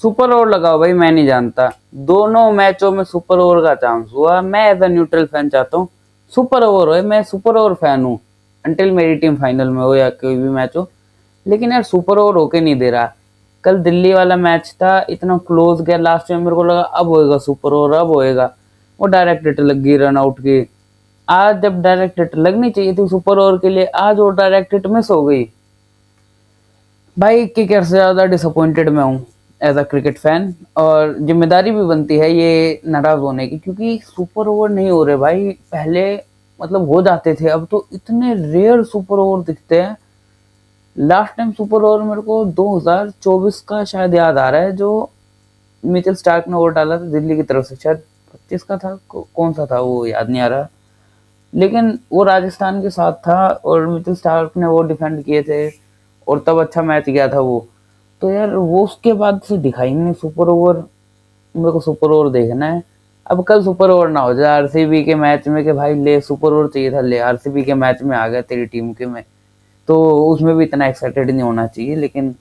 Super over लगाओ भाई, मैं नहीं जानता। दोनों मैचों में सुपर ओवर का चांस हुआ। मैं एज अ न्यूट्रल फैन चाहता हूँ सुपर ओवर हो, मैं सुपर ओवर फैन हूँ अंटिल मेरी टीम फाइनल में हो या कोई भी मैच हो। लेकिन यार सुपर ओवर होके नहीं दे रहा। कल दिल्ली वाला मैच था, इतना क्लोज गया, लास्ट में मेरे को लगा अब होएगा सुपर ओवर, अब होएगा। वो डायरेक्ट हिट लग गई रन आउट की। आज जब डायरेक्ट हिट लगनी चाहिए थी सुपर ओवर के लिए, आज वो डायरेक्ट हिट मिस हो गई। भाई किकर से ज्यादा डिसअपॉइंटेड मैं हूँ एज अ क्रिकेट फैन। और जिम्मेदारी भी बनती है ये नाराज होने की, क्योंकि सुपर ओवर नहीं हो रहे भाई। पहले मतलब हो जाते थे, अब तो इतने रेयर सुपर ओवर दिखते हैं। लास्ट टाइम सुपर ओवर मेरे को 2024 का शायद याद आ रहा है, जो मिचेल स्टार्क ने ओवर डाला था दिल्ली की तरफ से, शायद 25 का था, कौन सा था वो याद नहीं आ रहा। लेकिन वो राजस्थान के साथ था और मिचेल स्टार्क ने वो डिफेंड किए थे और तब अच्छा मैच गया था वो। तो यार वो उसके बाद से दिखाई नहीं सुपर ओवर। मेरे को सुपर ओवर देखना है। अब कल सुपर ओवर ना हो जाए आरसीबी के मैच में कि भाई ले सुपर ओवर चाहिए था, ले आरसीबी के मैच में आ गया तेरी टीम के में, तो उसमें भी इतना एक्साइटेड नहीं होना चाहिए। लेकिन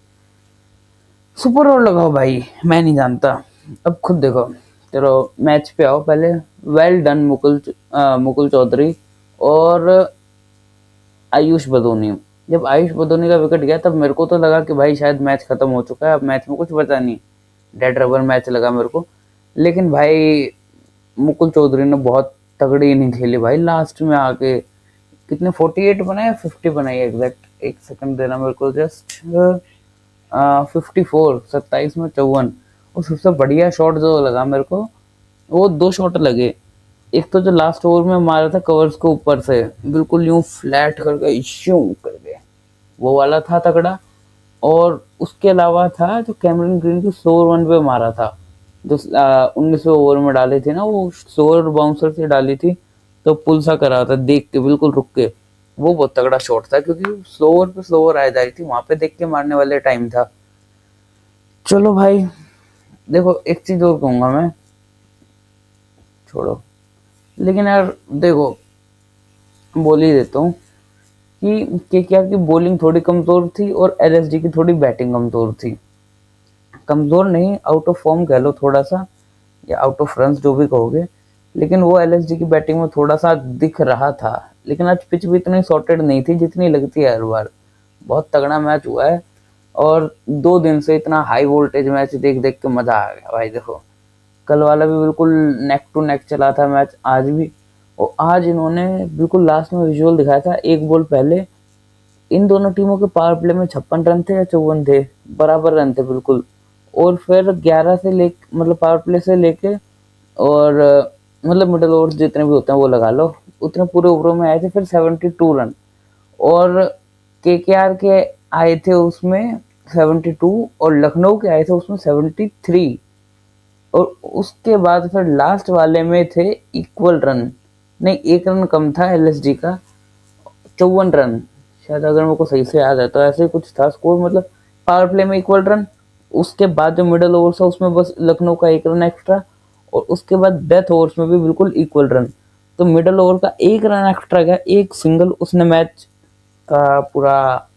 सुपर ओवर लगाओ भाई, मैं नहीं जानता। अब खुद देखो, चलो मैच पे आओ पहले। वेल डन मुकुल चौधरी और आयुष बदोनी। जब आयुष बदोनी का विकेट गया तब मेरे को तो लगा कि भाई शायद मैच खत्म हो चुका है, अब मैच में कुछ बचा नहीं, डेड रबर मैच लगा मेरे को। लेकिन भाई मुकुल चौधरी ने बहुत तगड़ी इनिंग खेली भाई, लास्ट में आके कितने 48 बनाए, 50 बनाई एग्जैक्ट। एक सेकंड देना मेरे को, जस्ट 54, 27 में 54। और सबसे बढ़िया शॉट जो लगा मेरे को, वो दो शॉट लगे। एक तो जो लास्ट ओवर में मारा था कवर्स के ऊपर से, बिल्कुल यूं फ्लैट करके इश्यू करके, वो वाला था तगड़ा। और उसके अलावा था जो कैमरन ग्रीन की स्लोअर वन पे मारा था, जो 19वें ओवर में डाली थी ना, वो स्लोअर बाउंसर से डाली थी, तो पुल सा करा था देख के, बिल्कुल रुक के। वो बहुत तगड़ा शॉट था, क्योंकि स्लोअर पे स्लोअर आ जा रही थी, वहां पे देख के मारने वाले टाइम था। चलो भाई, देखो एक चीज और कहूंगा मैं, छोड़ो। लेकिन यार देखो, बोल ही देता हूँ कि केकेआर की बॉलिंग थोड़ी कमजोर थी और एलएसडी की थोड़ी बैटिंग कमजोर थी। कमजोर नहीं, आउट ऑफ फॉर्म कह लो थोड़ा सा, या आउट ऑफ रन्स जो भी कहोगे। लेकिन वो एलएसडी की बैटिंग में थोड़ा सा दिख रहा था। लेकिन आज पिच भी इतनी सॉर्टेड नहीं थी जितनी लगती है हर बार। बहुत तगड़ा मैच हुआ है और 2 दिन से इतना हाई वोल्टेज मैच देख देख के मजा आ गया भाई। देखो कल वाला भी बिल्कुल नेक टू नेक चला था मैच, आज भी। और आज इन्होंने बिल्कुल लास्ट में विजुअल दिखाया था, एक बॉल पहले इन दोनों टीमों के पावर प्ले में 56 रन थे या 54 थे, बराबर रन थे बिल्कुल। और फिर 11 से ले मतलब पावर प्ले से लेके और मतलब मिडल ओवर्स जितने भी होते हैं वो लगा लो, उतने पूरे ओवरों में आए थे फिर 72 रन। और केकेआर के आए थे उसमें 72 और लखनऊ के आए थे उसमें 73। और उसके बाद फिर लास्ट वाले में थे इक्वल रन, नहीं एक रन कम था एलएसडी का, 54 रन शायद, अगर मेरे को सही से याद है तो ऐसे ही कुछ था स्कोर। मतलब पावर प्ले में इक्वल रन, उसके बाद जो मिडल ओवर्स था उसमें बस लखनऊ का एक रन एक्स्ट्रा, और उसके बाद डेथ ओवर्स में भी बिल्कुल इक्वल रन। तो मिडल ओवर का एक रन एक्स्ट्रा गया, एक सिंगल, उसने मैच का पूरा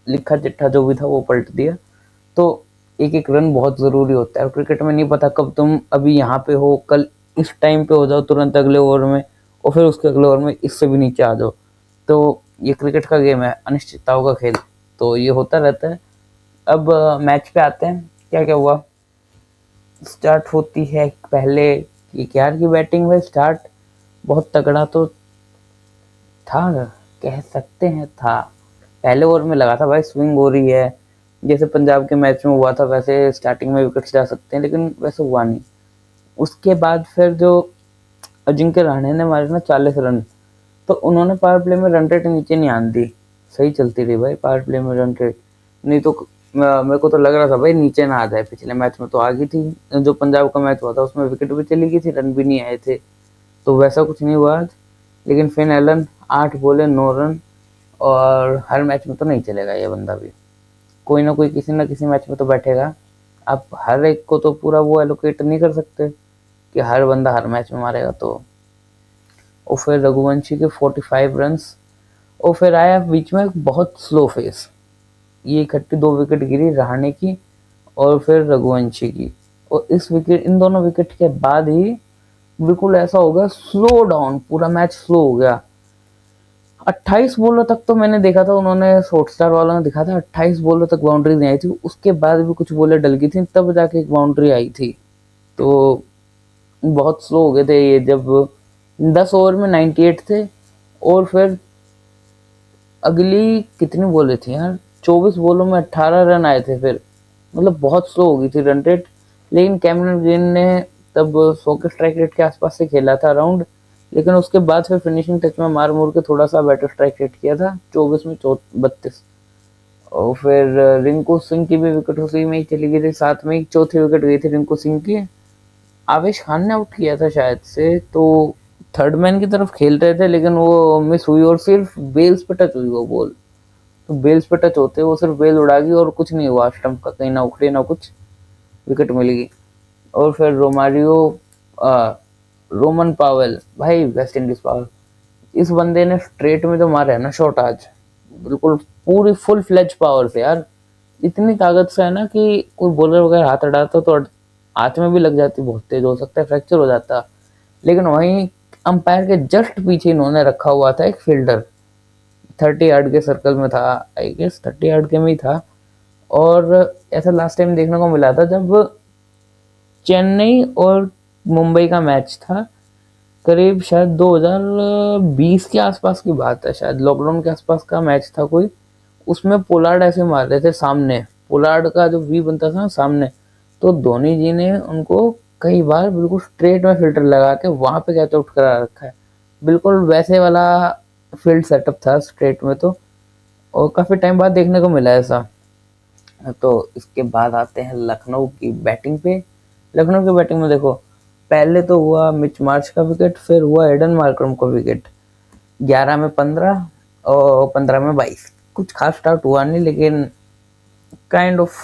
लिखा चिट्ठा जो भी था वो पलट दिया। तो एक एक रन बहुत जरूरी होता है, और क्रिकेट में नहीं पता कब तुम अभी यहाँ पे हो, कल इस टाइम पे हो जाओ तुरंत अगले ओवर में, और फिर उसके अगले ओवर में इससे भी नीचे आ जाओ। तो ये क्रिकेट का गेम है, अनिश्चितताओं का खेल, तो ये होता रहता है। अब मैच पे आते हैं, क्या क्या हुआ। स्टार्ट होती है पहले केकेआर की बैटिंग में, स्टार्ट बहुत तगड़ा तो था, कह सकते हैं था। पहले ओवर में लगा था भाई स्विंग हो रही है, जैसे पंजाब के मैच में हुआ था वैसे स्टार्टिंग में विकेट्स जा सकते हैं, लेकिन वैसे हुआ नहीं। उसके बाद फिर जो अजिंक्य रहाणे ने मारे ना 40 रन, तो उन्होंने पावर प्ले में रन रेट नीचे नहीं आन दी। सही चलती रही भाई पावर प्ले में रन रेट, नहीं तो मेरे को तो लग रहा था भाई नीचे ना आ जाए। पिछले मैच में तो आ गई थी, जो पंजाब का मैच हुआ था उसमें विकेट भी चली गई थी, रन भी नहीं आए थे, तो वैसा कुछ नहीं हुआ आज। लेकिन फिन एलन 8 बोले 9 रन, और हर मैच में तो नहीं चलेगा ये बंदा भी, कोई ना कोई किसी ना किसी मैच में तो बैठेगा। आप हर एक को तो पूरा वो एलोकेट नहीं कर सकते कि हर बंदा हर मैच में मारेगा। तो और फिर रघुवंशी के 45 रन्स, और फिर आया बीच में बहुत स्लो फेस, ये इकट्ठी 2 विकेट गिरी रहाणे की और फिर रघुवंशी की। और इस विकेट, इन दोनों विकेट के बाद ही बिल्कुल ऐसा हो गया स्लो डाउन, पूरा मैच स्लो हो गया। 28 बॉलों तक तो मैंने देखा था, उन्होंने हॉटस्टार वालों ने दिखा था 28 बॉलों तक बाउंड्री नहीं आई थी, उसके बाद भी कुछ बॉलें डल गई थी, तब जाके एक बाउंड्री आई थी। तो बहुत स्लो हो गए थे ये। जब 10 ओवर में 98 थे, और फिर अगली कितनी बॉलें थी यार, 24 बॉलों में 18 रन आए थे फिर, मतलब बहुत स्लो हो गई थी रन रेट। लेकिन कैमरन ग्रीन ने तब 100 के स्ट्राइक रेट के आसपास से खेला था राउंड, लेकिन उसके बाद फिर फिनिशिंग टच में मार मुर के थोड़ा सा बेटर स्ट्राइक रेट किया था, 24 में 32। और फिर रिंकू सिंह की भी विकेट उसी में ही चली गई थी, साथ में ही चौथी विकेट गई थी रिंकू सिंह की। आवेश खान ने आउट किया था शायद से, तो थर्ड मैन की तरफ खेल रहे थे, लेकिन वो मिस हुई और सिर्फ बेल्स पे टच हुई वो बॉल। तो बेल्स पे टच होते वो सिर्फ बेल उड़ा गई और कुछ नहीं हुआ स्टंप का, कहीं ना उखड़े ना कुछ, विकेट मिल गई। और फिर रोमन पावेल, भाई वेस्ट इंडीज पावेल, इस बंदे ने स्ट्रेट में जो मारे है ना शॉट आज, बिल्कुल पूरी फुल फ्लेज पावर से यार, इतनी ताकत से है ना कि कोई बॉलर वगैरह हाथ अड़ाता तो हाथ में भी लग जाती, बहुत तेज हो सकता है, फ्रैक्चर हो जाता। लेकिन वहीं अंपायर के जस्ट पीछे इन्होंने रखा हुआ था एक फील्डर, 30 यार्ड के सर्कल में था, आई गेस 30 यार्ड के में ही था। और ऐसा लास्ट टाइम देखने को मिला था जब चेन्नई और मुंबई का मैच था, करीब शायद 2020 के आसपास की बात है, शायद लॉकडाउन के आसपास का मैच था कोई, उसमें पोलार्ड ऐसे मार रहे थे सामने, पोलार्ड का जो वी बनता था ना सामने, तो धोनी जी ने उनको कई बार बिल्कुल स्ट्रेट में फिल्टर लगा के वहां पे कैच आउट करा रखा है, बिल्कुल वैसे वाला फील्ड सेटअप था स्ट्रेट में। तो और काफी टाइम बाद देखने को मिला ऐसा। तो इसके बाद आते हैं लखनऊ की बैटिंग पे। लखनऊ की बैटिंग में देखो, पहले तो हुआ मिच मार्च का विकेट, फिर हुआ एडन मार्करम का विकेट, 11 में 15 और 15 में 22। कुछ खास स्टार्ट हुआ नहीं, लेकिन काइंड ऑफ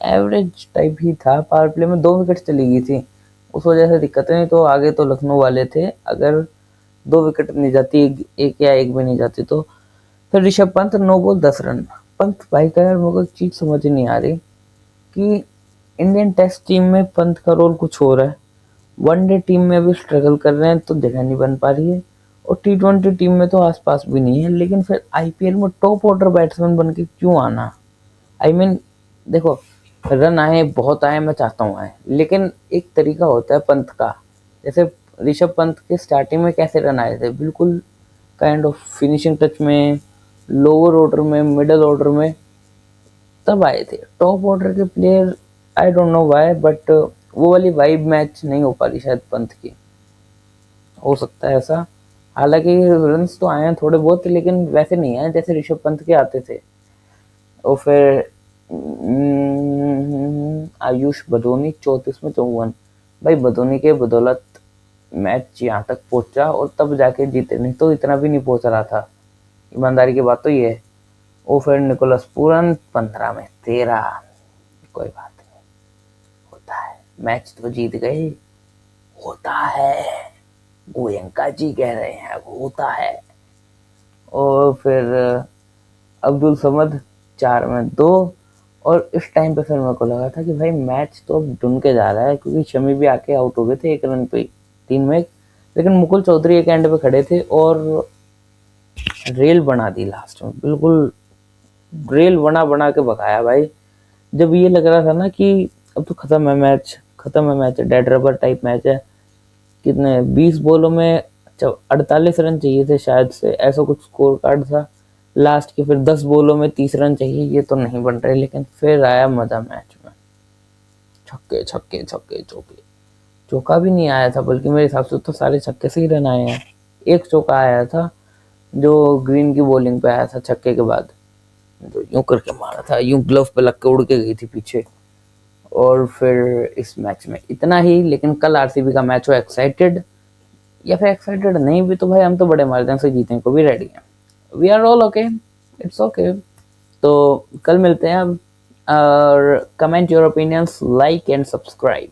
एवरेज टाइप ही था। पावर प्ले में 2 विकेट चली गई थी, उस वजह से दिक्कत नहीं, तो आगे तो लखनऊ वाले थे, अगर 2 विकेट नहीं जाती, एक या एक भी नहीं जाती तो। फिर ऋषभ पंत 9 बॉल 10 रन। पंत भाई का यार मेरे को एक चीज समझ नहीं आ रही कि इंडियन टेस्ट टीम में पंत का रोल कुछ हो रहा है, वनडे टीम में भी स्ट्रगल कर रहे हैं तो जगह नहीं बन पा रही है, और T20 टीम में तो आसपास भी नहीं है, लेकिन फिर आईपीएल में टॉप ऑर्डर बैट्समैन बन के क्यों आना। आई मीन देखो, रन आए बहुत आए, मैं चाहता हूँ आए, लेकिन एक तरीका होता है पंत का। जैसे ऋषभ पंत के स्टार्टिंग में कैसे रन आए थे, बिल्कुल काइंड ऑफ फिनिशिंग टच में, लोअर ऑर्डर में, मिडल ऑर्डर में, तब आए थे। टॉप ऑर्डर के player I don't know why, but वो वाली वाइब मैच नहीं हो पा रही शायद पंत की, हो सकता है ऐसा। हालांकि रन्स तो आए हैं थोड़े बहुत, लेकिन वैसे नहीं आए जैसे ऋषभ पंत के आते थे। और फिर आयुष बदोनी 34 में 54, भाई बदोनी के बदौलत मैच यहाँ तक पहुंचा, और तब जाके जीते, नहीं तो इतना भी नहीं पहुंच रहा था, ईमानदारी की बात तो ये है। और फिर निकोलस पूरन 15 में 13, कोई बात नहीं, होता है, मैच तो जीत गए, होता है, गोयंका जी कह रहे हैं होता है। और फिर अब्दुल समद 4 में 2। और इस टाइम पे फिर मेरे को लगा था कि भाई मैच तो अब ढूंढ के जा रहा है, क्योंकि शमी भी आके आउट हो गए थे 1 रन पे, 3 में 1। लेकिन मुकुल चौधरी एक एंड पे खड़े थे और रेल बना दी लास्ट में, बिल्कुल रेल बना बना के भगाया भाई। जब ये लग रहा था ना कि अब तो खत्म है मैच, खत्म है match, dead rubber type match है, कितने 20 बॉलों में 48 रन चाहिए थे शायद से, ऐसा कुछ स्कोर कार्ड था लास्ट के। फिर 10 बॉलों में 30 रन चाहिए, ये तो नहीं बन रहे, लेकिन फिर आया मजा मैच में, छक्के छक्के छक्के चौके। चौका भी नहीं आया था, बल्कि मेरे हिसाब से तो सारे छक्के से ही रन आए हैं। एक चौका आया था जो ग्रीन की बॉलिंग पे आया था छक्के के बाद, जो यूं करके मारा था, यूं ग्लव पे लग के उड़ के गई थी पीछे। और फिर इस मैच में इतना ही, लेकिन कल आरसीबी का मैच हो एक्साइटेड, या फिर एक्साइटेड नहीं भी तो भाई हम तो बड़े मार्जिन से जीतने को भी रेडी हैं, we are all okay, it's okay. तो कल मिलते हैं अब, और comment your opinions, like and subscribe.